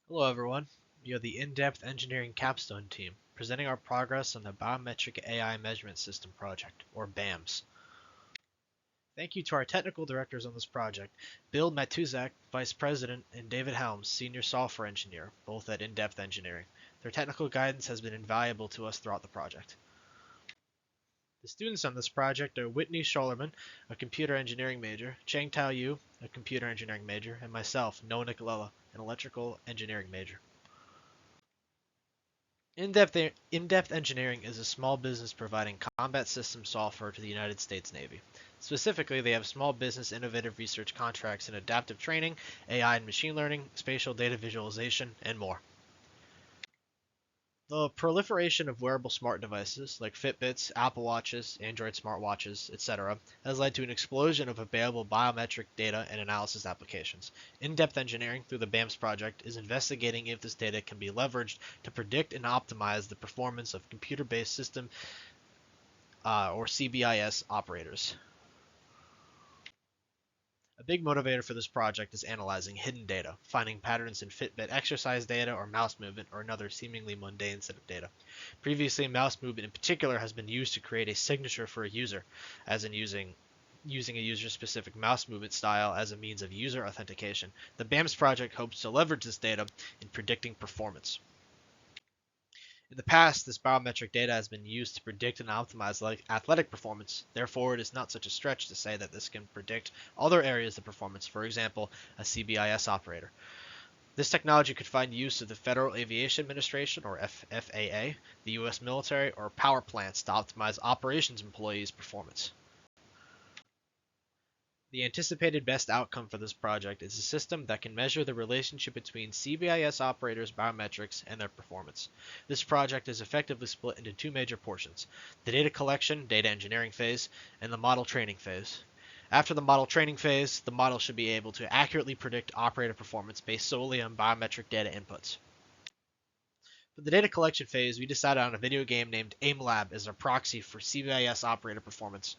Hello everyone, you're the InDepth Engineering Capstone team, presenting our progress on the Biometric AI Measurement System project, or BAMS. Thank you to our technical directors on this project, Bill Matuzak, Vice President, and David Helms, Senior Software Engineer, both at InDepth Engineering. Their technical guidance has been invaluable to us throughout the project. The students on this project are Whitney Schollerman, a computer engineering major, Chang Tao Yu, a computer engineering major, and myself, Noah Nicolella, an electrical engineering major. In-Depth Engineering is a small business providing combat system software to the United States Navy. Specifically, they have small business innovative research contracts in adaptive training, AI and machine learning, spatial data visualization, and more. The proliferation of wearable smart devices like Fitbits, Apple Watches, Android smartwatches, etc., has led to an explosion of available biometric data and analysis applications. In-Depth Engineering, through the BAMS project, is investigating if this data can be leveraged to predict and optimize the performance of computer-based system or CBIS operators. A big motivator for this project is analyzing hidden data, finding patterns in Fitbit exercise data or mouse movement or another seemingly mundane set of data. Previously, mouse movement in particular has been used to create a signature for a user, as in using a user-specific mouse movement style as a means of user authentication. The BAMS project hopes to leverage this data in predicting performance. In the past, this biometric data has been used to predict and optimize athletic performance. Therefore, it is not such a stretch to say that this can predict other areas of performance, for example, a CBIS operator. This technology could find use of the Federal Aviation Administration, or FAA, the U.S. military, or power plants to optimize operations employees' performance. The anticipated best outcome for this project is a system that can measure the relationship between CBIS operators' biometrics and their performance. This project is effectively split into two major portions: the data collection, data engineering phase, and the model training phase. After the model training phase, the model should be able to accurately predict operator performance based solely on biometric data inputs. For the data collection phase, we decided on a video game named AimLab as a proxy for CBIS operator performance.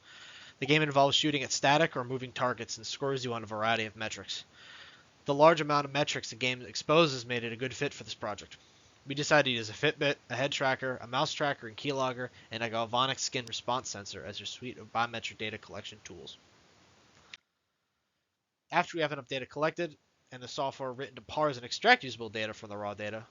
The game involves shooting at static or moving targets and scores you on a variety of metrics. The large amount of metrics the game exposes made it a good fit for this project. We decided to use a Fitbit, a head tracker, a mouse tracker and keylogger, and a galvanic skin response sensor as your suite of biometric data collection tools. After we have enough data collected and the software written to parse and extract usable data from the raw data,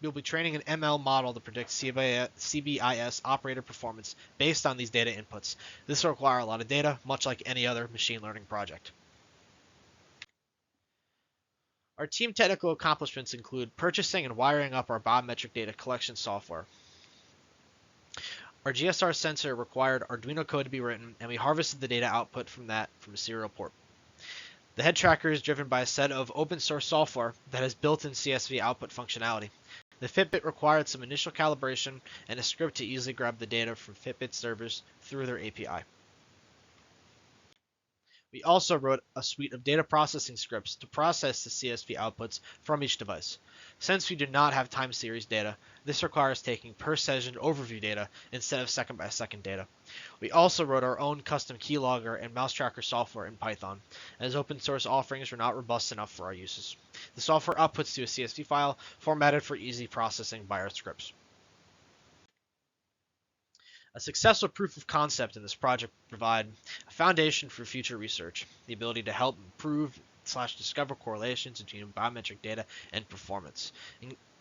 we'll be training an ML model to predict CBIS operator performance based on these data inputs. This will require a lot of data, much like any other machine learning project. Our team technical accomplishments include purchasing and wiring up our biometric data collection software. Our GSR sensor required Arduino code to be written, and we harvested the data output from a serial port. The head tracker is driven by a set of open source software that has built-in CSV output functionality. The Fitbit required some initial calibration and a script to easily grab the data from Fitbit servers through their API. We also wrote a suite of data processing scripts to process the CSV outputs from each device. Since we do not have time series data, this requires taking per session overview data instead of second by second data. We also wrote our own custom keylogger and mouse tracker software in Python, as open source offerings were not robust enough for our uses. The software outputs to a CSV file formatted for easy processing by our scripts. A successful proof of concept in this project provide a foundation for future research, the ability to help improve/discover correlations between biometric data and performance,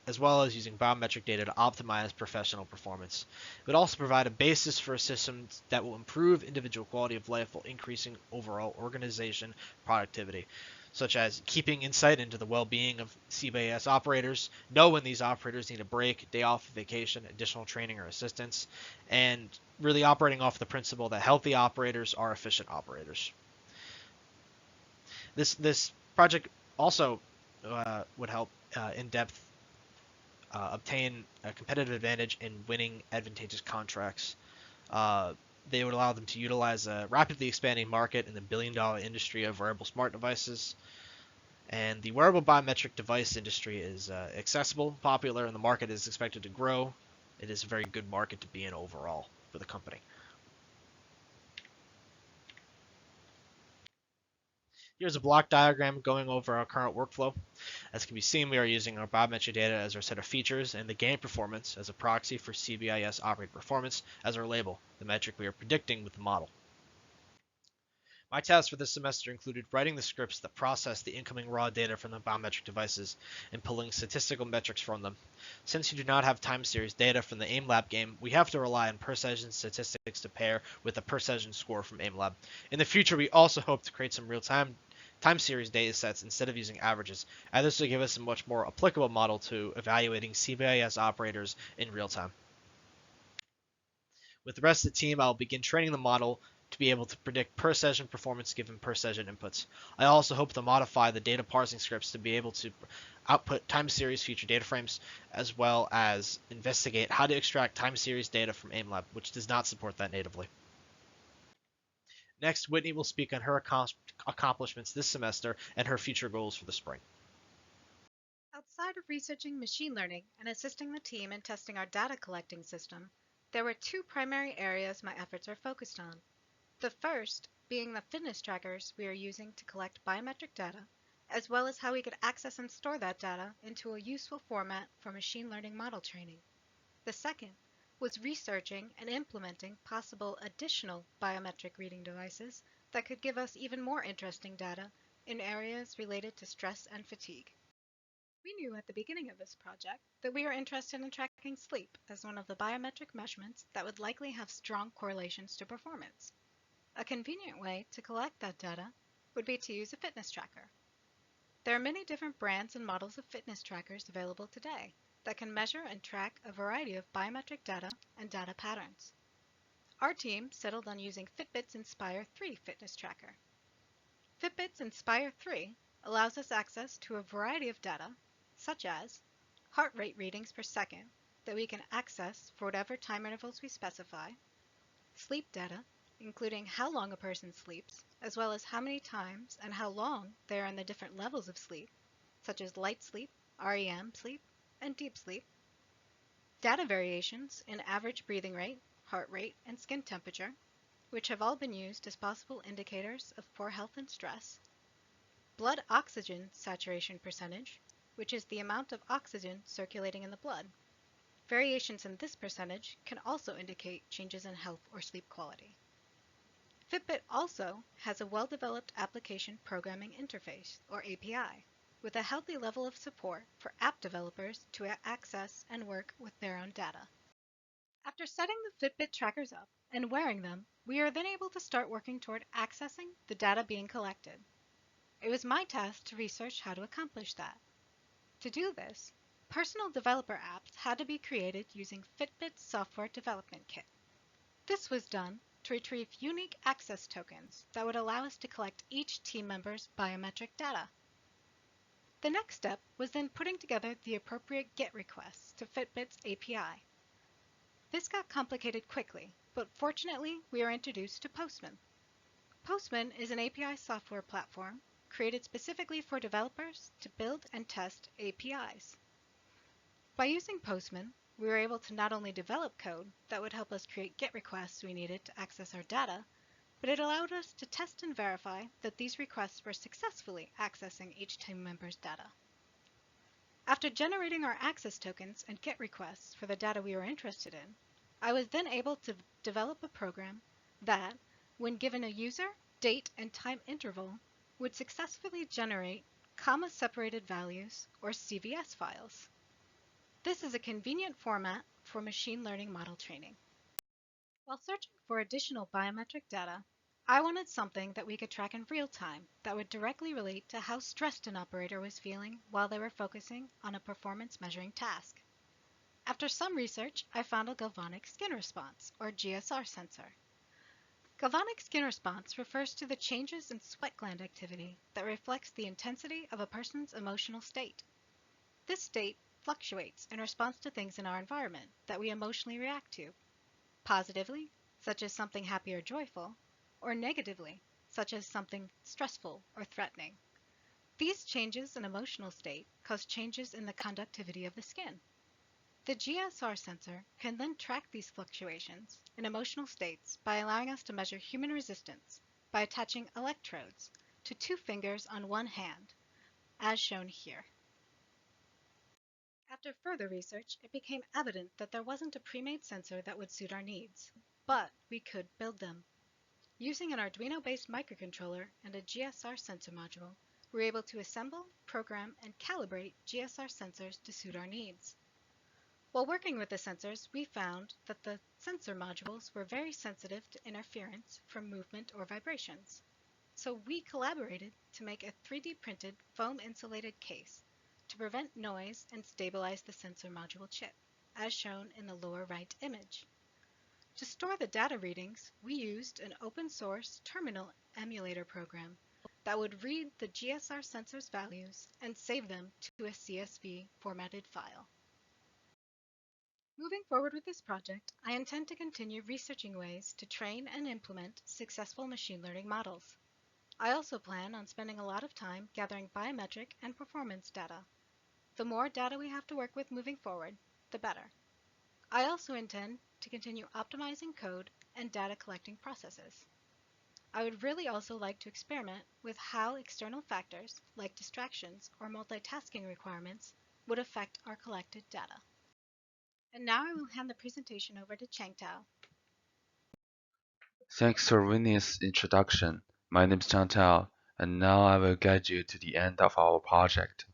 as well as using biometric data to optimize professional performance. It would also provide a basis for a system that will improve individual quality of life while increasing overall organization productivity, such as keeping insight into the well-being of CBIS operators, know when these operators need a break, day off, vacation, additional training or assistance, and really operating off the principle that healthy operators are efficient operators. This project also would help InDepth obtain a competitive advantage in winning advantageous contracts. They would allow them to utilize a rapidly expanding market in the billion-dollar industry of wearable smart devices. And the wearable biometric device industry is accessible, popular, and the market is expected to grow. It is a very good market to be in overall for the company. Here's a block diagram going over our current workflow. As can be seen, we are using our biometric data as our set of features and the game performance as a proxy for CBIS operator performance as our label, the metric we are predicting with the model. My tasks for this semester included writing the scripts that process the incoming raw data from the biometric devices and pulling statistical metrics from them. Since you do not have time series data from the AIMLab game, we have to rely on per session statistics to pair with the per session score from AIMLab. In the future, we also hope to create some real-time time series data sets instead of using averages, and this will give us a much more applicable model to evaluating CBIS operators in real time. With the rest of the team, I'll begin training the model to be able to predict per session performance given per session inputs. I also hope to modify the data parsing scripts to be able to output time series feature data frames, as well as investigate how to extract time series data from AIMLab, which does not support that natively. Next, Whitney will speak on her accomplishments this semester and her future goals for the spring. Outside of researching machine learning and assisting the team in testing our data collecting system, there were two primary areas my efforts are focused on. The first being the fitness trackers we are using to collect biometric data, as well as how we could access and store that data into a useful format for machine learning model training. The second was researching and implementing possible additional biometric reading devices that could give us even more interesting data in areas related to stress and fatigue. We knew at the beginning of this project that we were interested in tracking sleep as one of the biometric measurements that would likely have strong correlations to performance. A convenient way to collect that data would be to use a fitness tracker. There are many different brands and models of fitness trackers available today that can measure and track a variety of biometric data and data patterns. Our team settled on using Fitbit's Inspire 3 fitness tracker. Fitbit's Inspire 3 allows us access to a variety of data, such as heart rate readings per second that we can access for whatever time intervals we specify, sleep data, including how long a person sleeps, as well as how many times and how long they are in the different levels of sleep, such as light sleep, REM sleep, and deep sleep, data variations in average breathing rate, heart rate, and skin temperature, which have all been used as possible indicators of poor health and stress, blood oxygen saturation percentage, which is the amount of oxygen circulating in the blood. Variations in this percentage can also indicate changes in health or sleep quality. Fitbit also has a well-developed application programming interface, or API, with a healthy level of support for app developers to access and work with their own data. After setting the Fitbit trackers up and wearing them, we are then able to start working toward accessing the data being collected. It was my task to research how to accomplish that. To do this, personal developer apps had to be created using Fitbit's software development kit. This was done to retrieve unique access tokens that would allow us to collect each team member's biometric data. The next step was then putting together the appropriate GET requests to Fitbit's API. This got complicated quickly, but fortunately we were introduced to Postman. Postman is an API software platform created specifically for developers to build and test APIs. By using Postman, we were able to not only develop code that would help us create GET requests we needed to access our data, but it allowed us to test and verify that these requests were successfully accessing each team member's data. After generating our access tokens and GET requests for the data we were interested in, I was then able to develop a program that, when given a user, date, and time interval, would successfully generate comma-separated values, or CVS files. This is a convenient format for machine learning model training. While searching for additional biometric data, I wanted something that we could track in real time that would directly relate to how stressed an operator was feeling while they were focusing on a performance measuring task. After some research, I found a galvanic skin response, or GSR sensor. Galvanic skin response refers to the changes in sweat gland activity that reflects the intensity of a person's emotional state. This state fluctuates in response to things in our environment that we emotionally react to, positively, such as something happy or joyful, or negatively, such as something stressful or threatening. These changes in emotional state cause changes in the conductivity of the skin. The GSR sensor can then track these fluctuations in emotional states by allowing us to measure human resistance by attaching electrodes to 2 fingers on one hand, as shown here. After further research, it became evident that there wasn't a pre-made sensor that would suit our needs, but we could build them. Using an Arduino-based microcontroller and a GSR sensor module, we were able to assemble, program, and calibrate GSR sensors to suit our needs. While working with the sensors, we found that the sensor modules were very sensitive to interference from movement or vibrations. So we collaborated to make a 3D printed foam insulated case to prevent noise and stabilize the sensor module chip, as shown in the lower right image. To store the data readings, we used an open source terminal emulator program that would read the GSR sensor's values and save them to a CSV formatted file. Moving forward with this project, I intend to continue researching ways to train and implement successful machine learning models. I also plan on spending a lot of time gathering biometric and performance data. The more data we have to work with moving forward, the better. I also intend to continue optimizing code and data collecting processes. I would really also like to experiment with how external factors, like distractions or multitasking requirements, would affect our collected data. And now I will hand the presentation over to Changtao. Thanks for Winnie's introduction. My name is Changtao, and now I will guide you to the end of our project.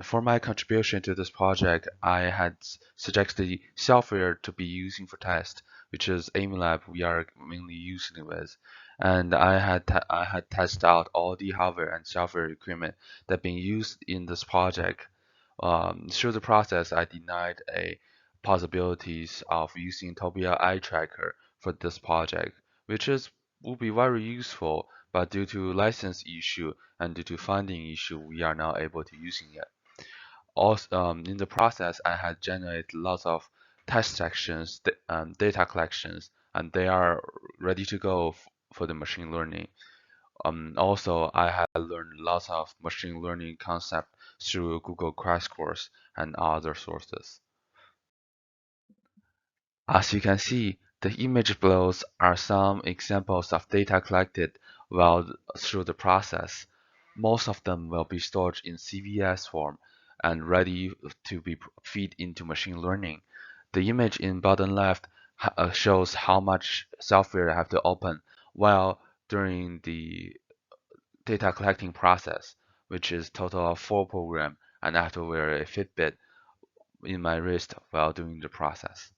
For my contribution to this project, I had suggested the software to be using for test, which is AIMLab we are mainly using with. And I had tested out all the hardware and software equipment that being used in this project. Through the process, I denied a possibilities of using Topia eye tracker for this project, which would be very useful, but due to license issue and due to funding issue, we are not able to using it. Also, in the process, I had generated lots of test sections, data collections, and they are ready to go for the machine learning. Also, I had learned lots of machine learning concept through Google Crash Course and other sources. As you can see, the image below are some examples of data collected while through the process. Most of them will be stored in CVS form and ready to be fed into machine learning. The image in bottom left shows how much software I have to open while during the data collecting process, which is total of 4 programs, and I have to wear a Fitbit in my wrist while doing the process.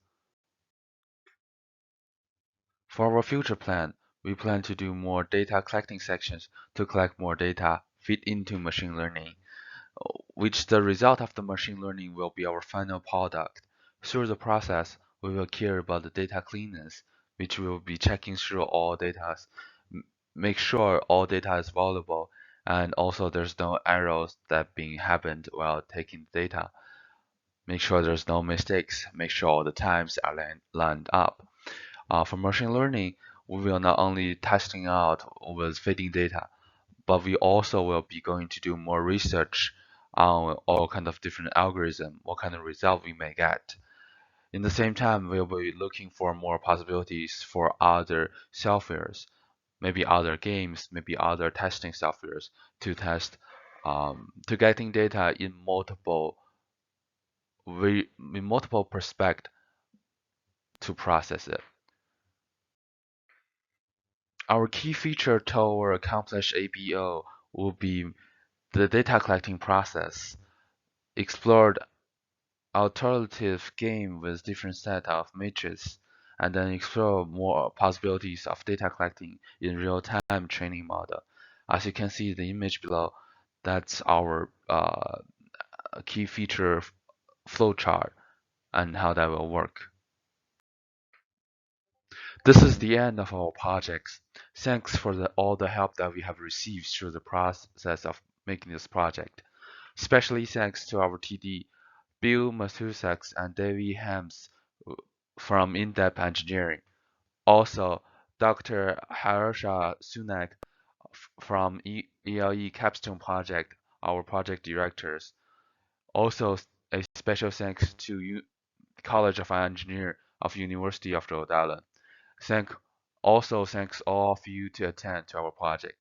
For our future plan, we plan to do more data collecting sections to collect more data, feed into machine learning, which the result of the machine learning will be our final product. Through the process, we will care about the data cleanness, which will be checking through all data, make sure all data is valuable, and also there's no errors that being happened while taking data. Make sure there's no mistakes, make sure all the times are lined up. For machine learning, we will not only testing out with feeding data, but we also will be going to do more research on all kind of different algorithm, what kind of result we may get. In the same time, we'll be looking for more possibilities for other softwares, maybe other games, maybe other testing softwares to test, to getting data in multiple perspectives to process it. Our key feature toward accomplish ABO will be the data collecting process, explored alternative game with different set of matrices, and then explore more possibilities of data collecting in real-time training model. As you can see the image below, that's our key feature flowchart and how that will work. This is the end of our projects. Thanks for all the help that we have received through the process of making this project. Especially thanks to our TD, Bill Matusak and David Hams from InDepth Engineering. Also, Dr. Harsha Sunak from ELE Capstone Project, our project directors. Also, a special thanks to College of Engineers of University of Rhode Island. Also thanks all of you to attend to our project.